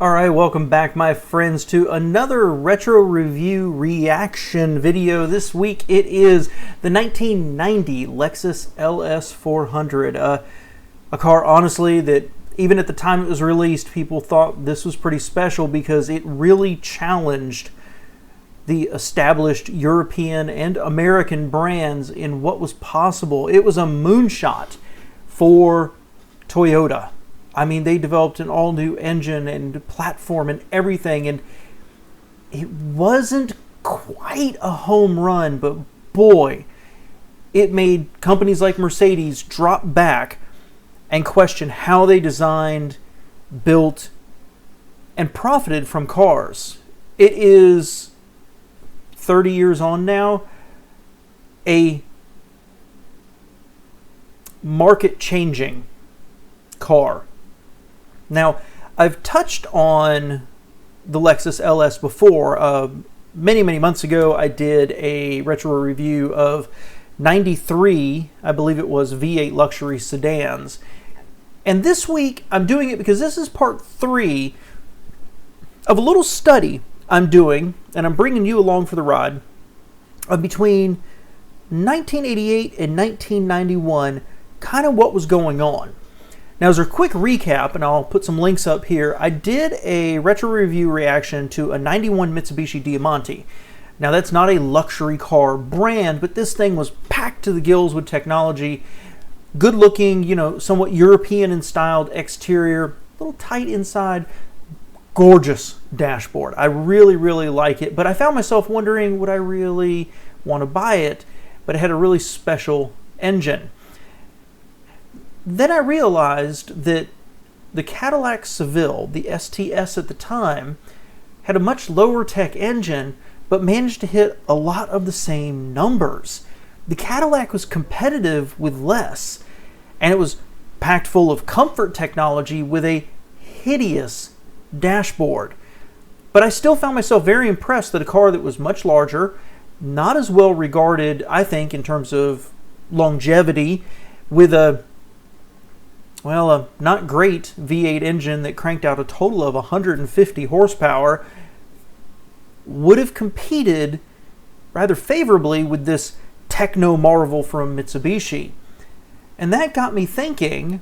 Alright, welcome back my friends to another retro review reaction video. This week it is the 1990 Lexus LS400. A car, honestly, that even at the time it was released, people thought this was pretty special because it really challenged the established European and American brands in what was possible. It was a moonshot for Toyota. I mean, they developed an all-new engine and platform and everything, and it wasn't quite a home run, but boy, it made companies like Mercedes drop back and question how they designed, built, and profited from cars. It is 30 years on now, a market-changing car. Now, I've touched on the Lexus LS before. Many months ago, I did a retro review of 93, I believe it was, V8 luxury sedans. And this week, I'm doing it because this is part 3 of a little study I'm doing, and I'm bringing you along for the ride, between 1988 and 1991, kind of what was going on. Now, as a quick recap, and I'll put some links up here, I did a retro review reaction to a 91 Mitsubishi Diamante. Now, that's not a luxury car brand, but this thing was packed to the gills with technology. Good looking, you know, somewhat European in styled exterior, a little tight inside, gorgeous dashboard. I really like it, but I found myself wondering, would I really want to buy it? But it had a really special engine. Then I realized that the Cadillac Seville, the STS at the time, had a much lower tech engine, but managed to hit a lot of the same numbers. The Cadillac was competitive with less, and it was packed full of comfort technology with a hideous dashboard. But I still found myself very impressed that a car that was much larger, not as well regarded, I think, in terms of longevity, with a not great V8 engine that cranked out a total of 150 horsepower, would have competed rather favorably with this techno marvel from Mitsubishi. And that got me thinking,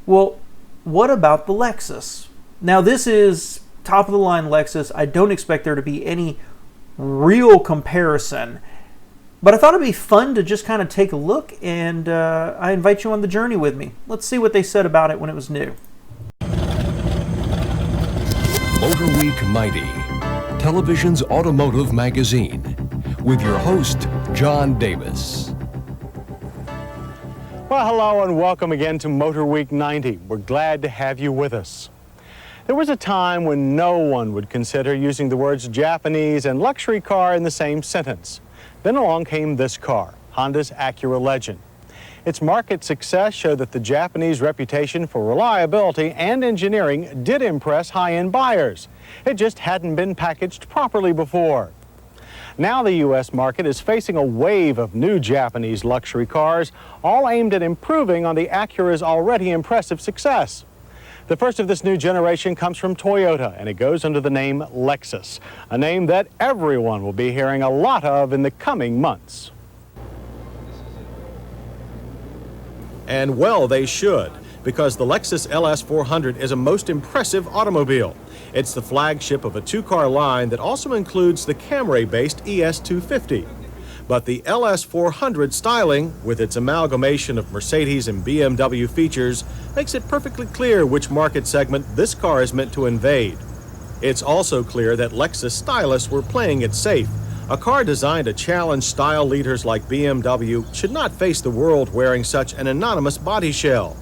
well, what about the Lexus? Now, this is top of the line Lexus. I don't expect there to be any real comparison, but I thought it'd be fun to just kind of take a look, and I invite you on the journey with me. Let's see what they said about it when it was new. Motorweek 90, television's automotive magazine, with your host, John Davis. Well, hello and welcome again to Motorweek 90. We're glad to have you with us. There was a time when no one would consider using the words Japanese and luxury car in the same sentence. Then along came this car, Honda's Acura Legend. Its market success showed that the Japanese reputation for reliability and engineering did impress high-end buyers. It just hadn't been packaged properly before. Now the U.S. market is facing a wave of new Japanese luxury cars, all aimed at improving on the Acura's already impressive success. The first of this new generation comes from Toyota, and it goes under the name Lexus, a name that everyone will be hearing a lot of in the coming months. And well, they should, because the Lexus LS400 is a most impressive automobile. It's the flagship of a two-car line that also includes the Camry-based ES250. But the LS400 styling, with its amalgamation of Mercedes and BMW features, makes it perfectly clear which market segment this car is meant to invade. It's also clear that Lexus stylists were playing it safe. A car designed to challenge style leaders like BMW should not face the world wearing such an anonymous body shell.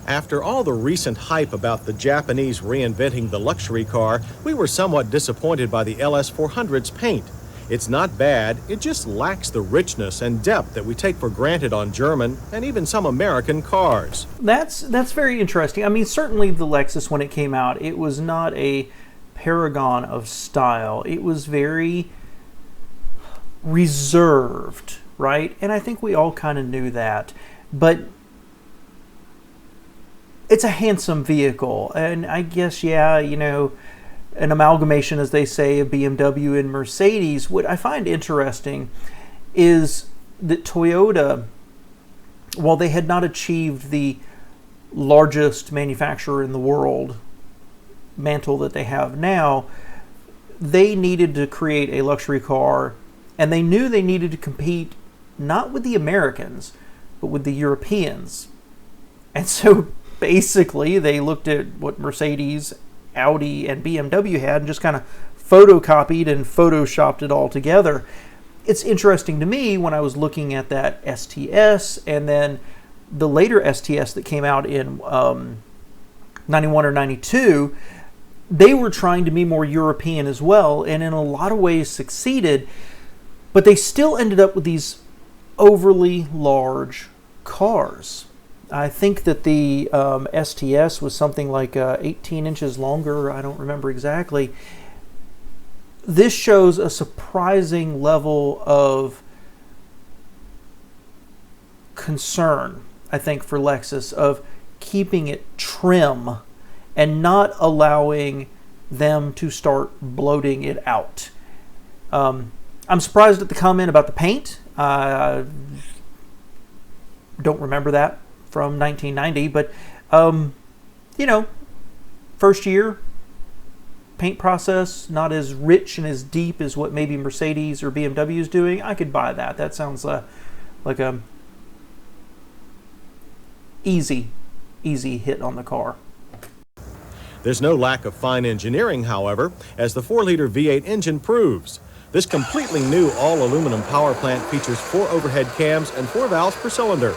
After all the recent hype about the Japanese reinventing the luxury car, we were somewhat disappointed by the LS400's paint. It's not bad, it just lacks the richness and depth that we take for granted on German and even some American cars. That's very interesting. I mean, certainly the Lexus, when it came out, it was not a paragon of style. It was very reserved, right? And I think we all kind of knew that. But it's a handsome vehicle, and I guess, yeah, an amalgamation, as they say, of BMW and Mercedes. What I find interesting is that Toyota, while they had not achieved the largest manufacturer in the world mantle that they have now, they needed to create a luxury car, and they knew they needed to compete not with the Americans, but with the Europeans. And so basically they looked at what Mercedes, Audi, and BMW had and just kind of photocopied and photoshopped it all together. It's interesting to me when I was looking at that STS and then the later STS that came out in 91 or 92, they were trying to be more European as well, and in a lot of ways succeeded, but they still ended up with these overly large cars. I think that the STS was something like 18 inches longer. I don't remember exactly. This shows a surprising level of concern, I think, for Lexus, of keeping it trim and not allowing them to start bloating it out. I'm surprised at the comment about the paint. Don't remember that from 1990, but first year paint process not as rich and as deep as what maybe Mercedes or BMW is doing. I could buy that. That sounds like a easy hit on the car. There's no lack of fine engineering, however, as the 4-liter V8 engine proves. This completely new all-aluminum power plant features 4 overhead cams and 4 valves per cylinder.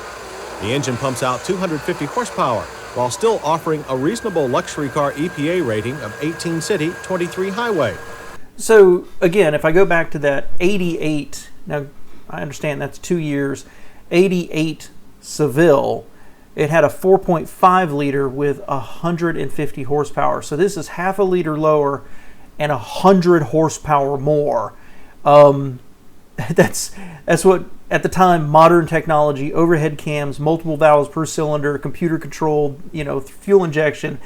The engine pumps out 250 horsepower, while still offering a reasonable luxury car EPA rating of 18 city, 23 highway. So again, if I go back to that 88, now I understand that's 2 years, 88 Seville, it had a 4.5 liter with 150 horsepower. So this is half a liter lower and 100 horsepower more. That's what, at the time, modern technology, overhead cams, multiple valves per cylinder, computer controlled, fuel injection.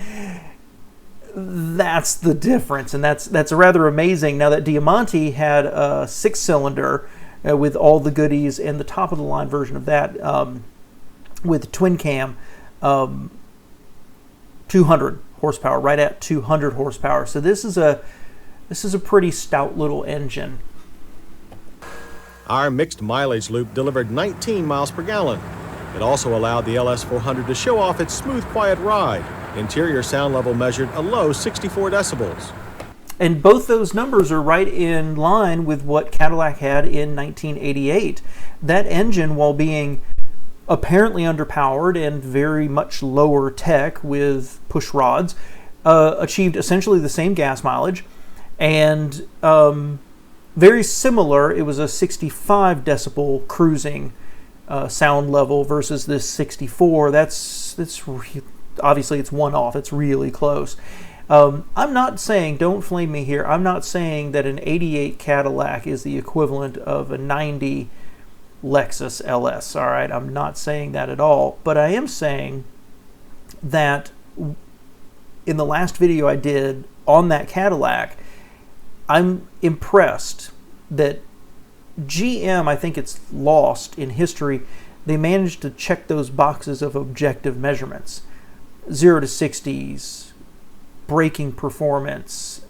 That's the difference, and that's rather amazing. Now that Diamante had a 6-cylinder with all the goodies, and the top of the line version of that with twin cam, 200 horsepower, right at 200 horsepower. So this is a pretty stout little engine. Our mixed mileage loop delivered 19 miles per gallon. It also allowed the LS400 to show off its smooth, quiet ride. Interior sound level measured a low 64 decibels. And both those numbers are right in line with what Cadillac had in 1988. That engine, while being apparently underpowered and very much lower tech with push rods, achieved essentially the same gas mileage, and very similar. It was a 65 decibel cruising sound level versus this 64. That's obviously it's one off. It's really close. I'm not saying, don't flame me here, I'm not saying that an 88 Cadillac is the equivalent of a 90 Lexus LS. All right, I'm not saying that at all, but I am saying that in the last video I did on that Cadillac, I'm impressed that GM, I think it's lost in history, they managed to check those boxes of objective measurements. 0 to 60s, braking performance,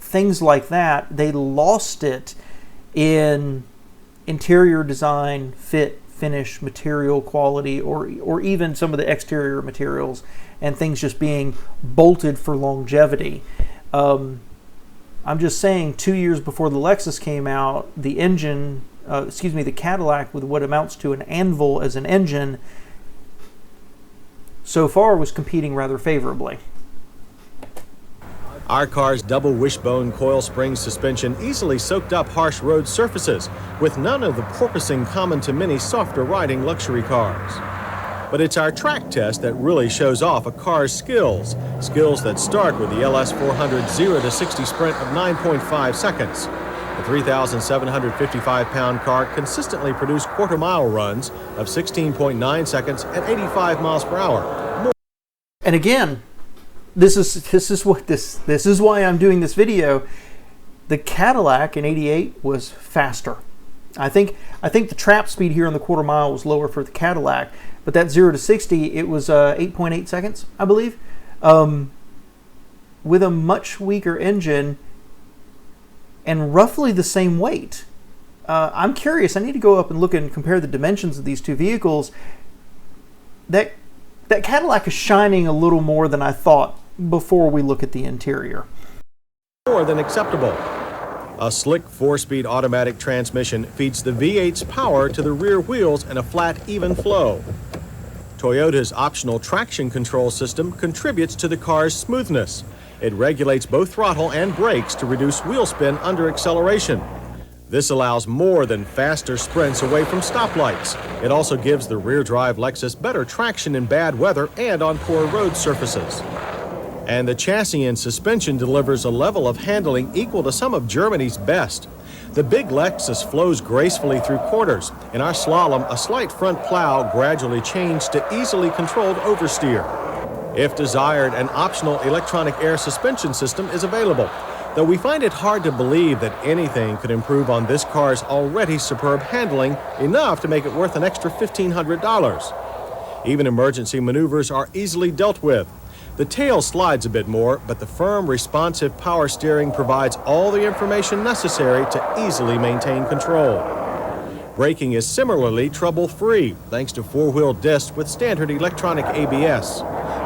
things like that. They lost it in interior design, fit, finish, material quality, or even some of the exterior materials and things just being bolted for longevity. I'm just saying, 2 years before the Lexus came out, the Cadillac with what amounts to an anvil as an engine, so far was competing rather favorably. Our car's double wishbone coil spring suspension easily soaked up harsh road surfaces, with none of the porpoising common to many softer riding luxury cars. But it's our track test that really shows off a car's skills that start with the LS400 0 to 60 sprint of 9.5 seconds. The 3,755-pound car consistently produced quarter-mile runs of 16.9 seconds at 85 miles per hour, And again, this is why I'm doing this video. The Cadillac in '88 was faster. I think the trap speed here on the quarter mile was lower for the Cadillac, but that 0 to 60, it was 8.8 seconds, I believe, with a much weaker engine and roughly the same weight. I'm curious. I need to go up and look and compare the dimensions of these two vehicles. That Cadillac is shining a little more than I thought before we look at the interior. More than acceptable. A slick 4-speed automatic transmission feeds the V8's power to the rear wheels in a flat, even flow. Toyota's optional traction control system contributes to the car's smoothness. It regulates both throttle and brakes to reduce wheel spin under acceleration. This allows more than faster sprints away from stoplights. It also gives the rear-drive Lexus better traction in bad weather and on poor road surfaces. And the chassis and suspension delivers a level of handling equal to some of Germany's best. The big Lexus flows gracefully through corners. In our slalom, a slight front plow gradually changed to easily controlled oversteer. If desired, an optional electronic air suspension system is available, though we find it hard to believe that anything could improve on this car's already superb handling enough to make it worth an extra $1,500. Even emergency maneuvers are easily dealt with. The tail slides a bit more, but the firm, responsive power steering provides all the information necessary to easily maintain control. Braking is similarly trouble-free, thanks to four-wheel discs with standard electronic ABS.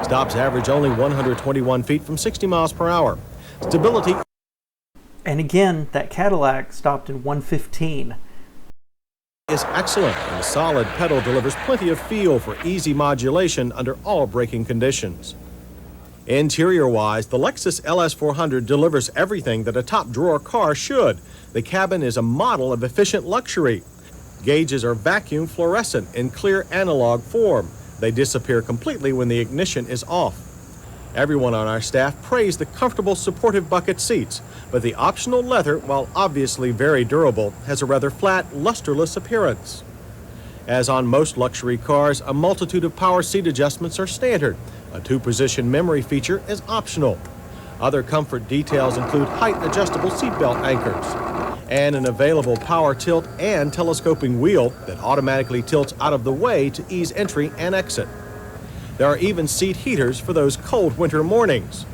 Stops average only 121 feet from 60 miles per hour. Stability. And again, that Cadillac stopped in 115. Is excellent, and the solid pedal delivers plenty of feel for easy modulation under all braking conditions. Interior-wise, the Lexus LS400 delivers everything that a top-drawer car should. The cabin is a model of efficient luxury. Gauges are vacuum fluorescent in clear analog form. They disappear completely when the ignition is off. Everyone on our staff praised the comfortable, supportive bucket seats, but the optional leather, while obviously very durable, has a rather flat, lusterless appearance. As on most luxury cars, a multitude of power seat adjustments are standard. A 2-position memory feature is optional. Other comfort details include height-adjustable seatbelt anchors and an available power tilt and telescoping wheel that automatically tilts out of the way to ease entry and exit. There are even seat heaters for those cold winter mornings.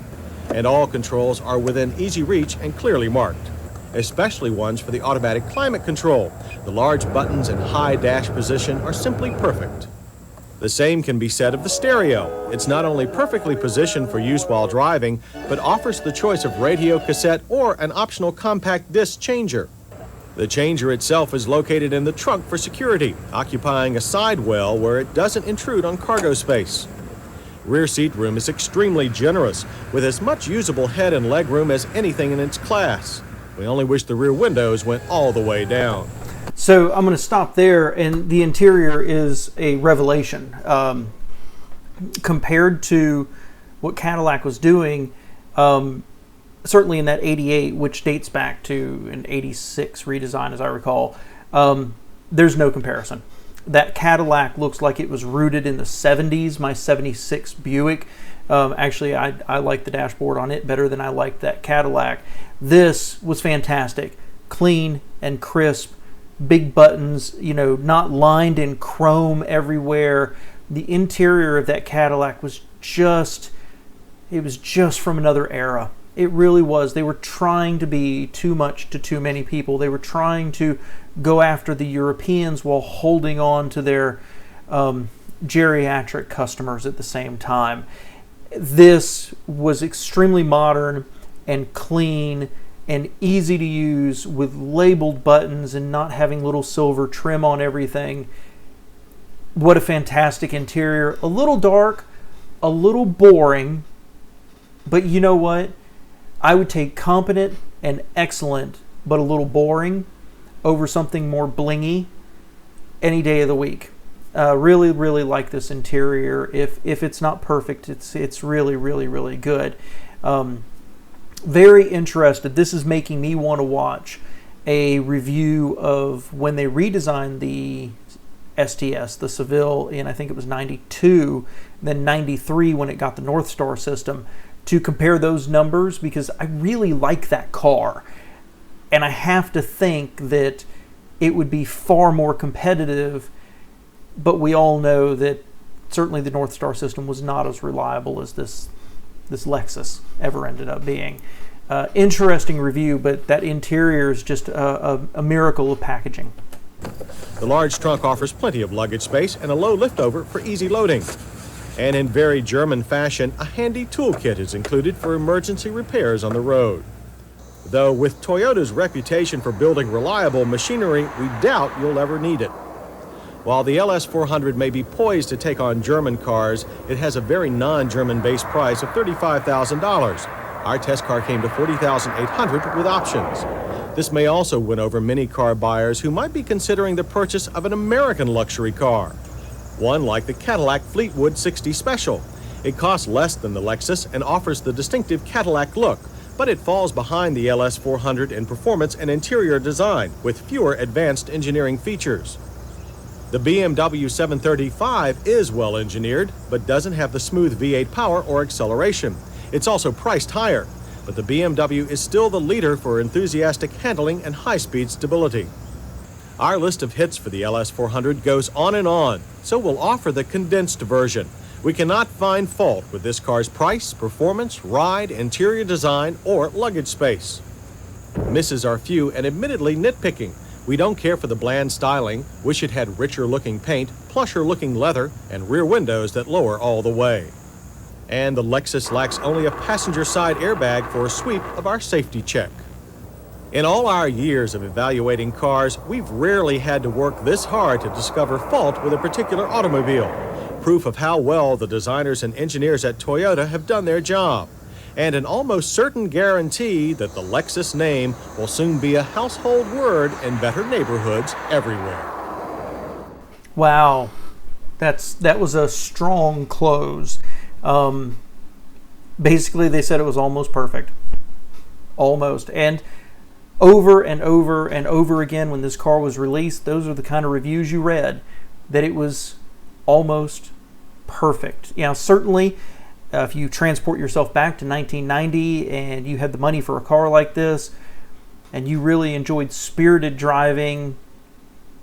And all controls are within easy reach and clearly marked, especially ones for the automatic climate control. The large buttons and high dash position are simply perfect. The same can be said of the stereo. It's not only perfectly positioned for use while driving, but offers the choice of radio, cassette, or an optional compact disc changer. The changer itself is located in the trunk for security, occupying a side well where it doesn't intrude on cargo space. Rear seat room is extremely generous, with as much usable head and leg room as anything in its class. We only wish the rear windows went all the way down. So I'm going to stop there, and the interior is a revelation. Compared to what Cadillac was doing, certainly in that 88, which dates back to an 86 redesign, as I recall, there's no comparison. That Cadillac looks like it was rooted in the 70s. My 76 Buick, actually, I like the dashboard on it better than I liked that Cadillac. This was fantastic. Clean and crisp. Big buttons, you know, not lined in chrome everywhere. The interior of that Cadillac was just from another era. It really was. They were trying to be too much to too many people. They were trying to go after the Europeans while holding on to their geriatric customers at the same time. This was extremely modern and clean and easy to use, with labeled buttons and not having little silver trim on everything. What a fantastic interior. A little dark, a little boring, but you know what? I would take competent and excellent, but a little boring, over something more blingy any day of the week. Really, really like this interior. If it's not perfect, it's really, really, really good. Very interested. This is making me want to watch a review of when they redesigned the STS, the Seville, in I think it was 92, then 93 when it got the North Star system, to compare those numbers, because I really like that car. And I have to think that it would be far more competitive, but we all know that certainly the North Star system was not as reliable as this Lexus ever ended up being. Interesting review, but that interior is just a miracle of packaging. The large trunk offers plenty of luggage space and a low liftover for easy loading. And in very German fashion, a handy toolkit is included for emergency repairs on the road. Though with Toyota's reputation for building reliable machinery, we doubt you'll ever need it. While the LS400 may be poised to take on German cars, it has a very non-German base price of $35,000. Our test car came to $40,800 with options. This may also win over many car buyers who might be considering the purchase of an American luxury car. One like the Cadillac Fleetwood 60 Special. It costs less than the Lexus and offers the distinctive Cadillac look, but it falls behind the LS400 in performance and interior design, with fewer advanced engineering features. The BMW 735 is well engineered, but doesn't have the smooth V8 power or acceleration. It's also priced higher, but the BMW is still the leader for enthusiastic handling and high-speed stability. Our list of hits for the LS400 goes on and on, so we'll offer the condensed version. We cannot find fault with this car's price, performance, ride, interior design, or luggage space. Misses are few and admittedly nitpicking. We don't care for the bland styling, wish it had richer looking paint, plusher looking leather, and rear windows that lower all the way. And the Lexus lacks only a passenger side airbag for a sweep of our safety check. In all our years of evaluating cars, we've rarely had to work this hard to discover fault with a particular automobile. Proof of how well the designers and engineers at Toyota have done their job. And an almost certain guarantee that the Lexus name will soon be a household word in better neighborhoods everywhere. Wow, that was a strong close. Basically, they said it was almost perfect. Almost. And over and over and over again, when this car was released, those are the kind of reviews you read, that it was almost perfect. You know, certainly, if you transport yourself back to 1990 and you had the money for a car like this, and you really enjoyed spirited driving,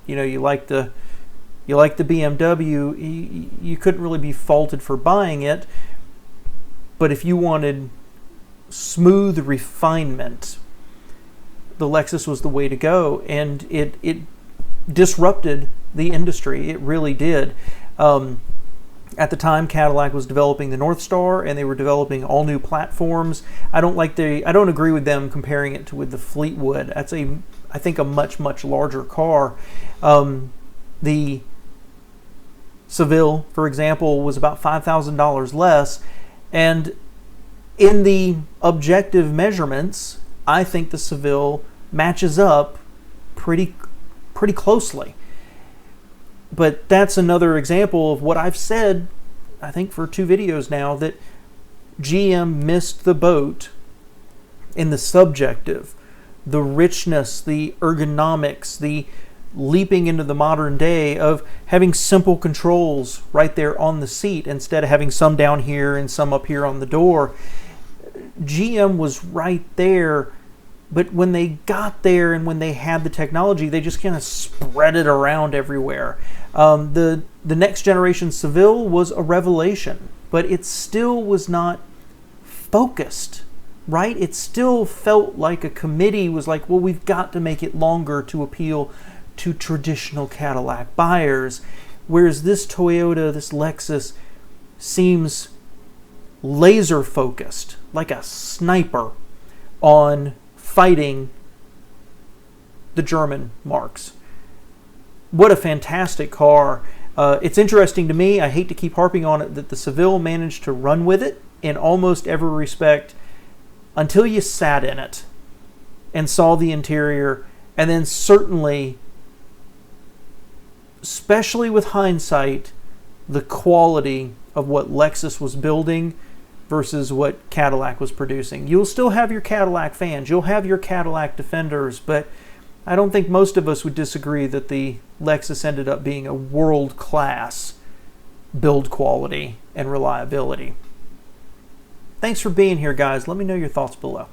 you know, you like the BMW, you couldn't really be faulted for buying it. But if you wanted smooth refinement, the Lexus was the way to go, and it disrupted the industry. It really did. At the time, Cadillac was developing the North Star, and they were developing all new platforms. I don't agree with them comparing it with the Fleetwood. That's I think a much larger car. The Seville, for example, was about $5,000 less, and in the objective measurements, I think the Seville matches up pretty closely. But that's another example of what I've said, I think for 2 videos now, that GM missed the boat in the subjective, the richness, the ergonomics, the leaping into the modern day of having simple controls right there on the seat instead of having some down here and some up here on the door. GM was right there, but when they got there and when they had the technology, they just kind of spread it around everywhere. The next generation Seville was a revelation, but it still was not focused, right? It still felt like a committee was like, well, we've got to make it longer to appeal to traditional Cadillac buyers, whereas this Toyota, this Lexus, seems laser focused, like a sniper, on fighting the German marks. What a fantastic car. It's interesting to me, I hate to keep harping on it, that the Seville managed to run with it in almost every respect until you sat in it and saw the interior, and then certainly, especially with hindsight, the quality of what Lexus was building versus what Cadillac was producing. You'll still have your Cadillac fans, you'll have your Cadillac defenders, but I don't think most of us would disagree that the Lexus ended up being a world-class build quality and reliability. Thanks for being here, guys. Let me know your thoughts below.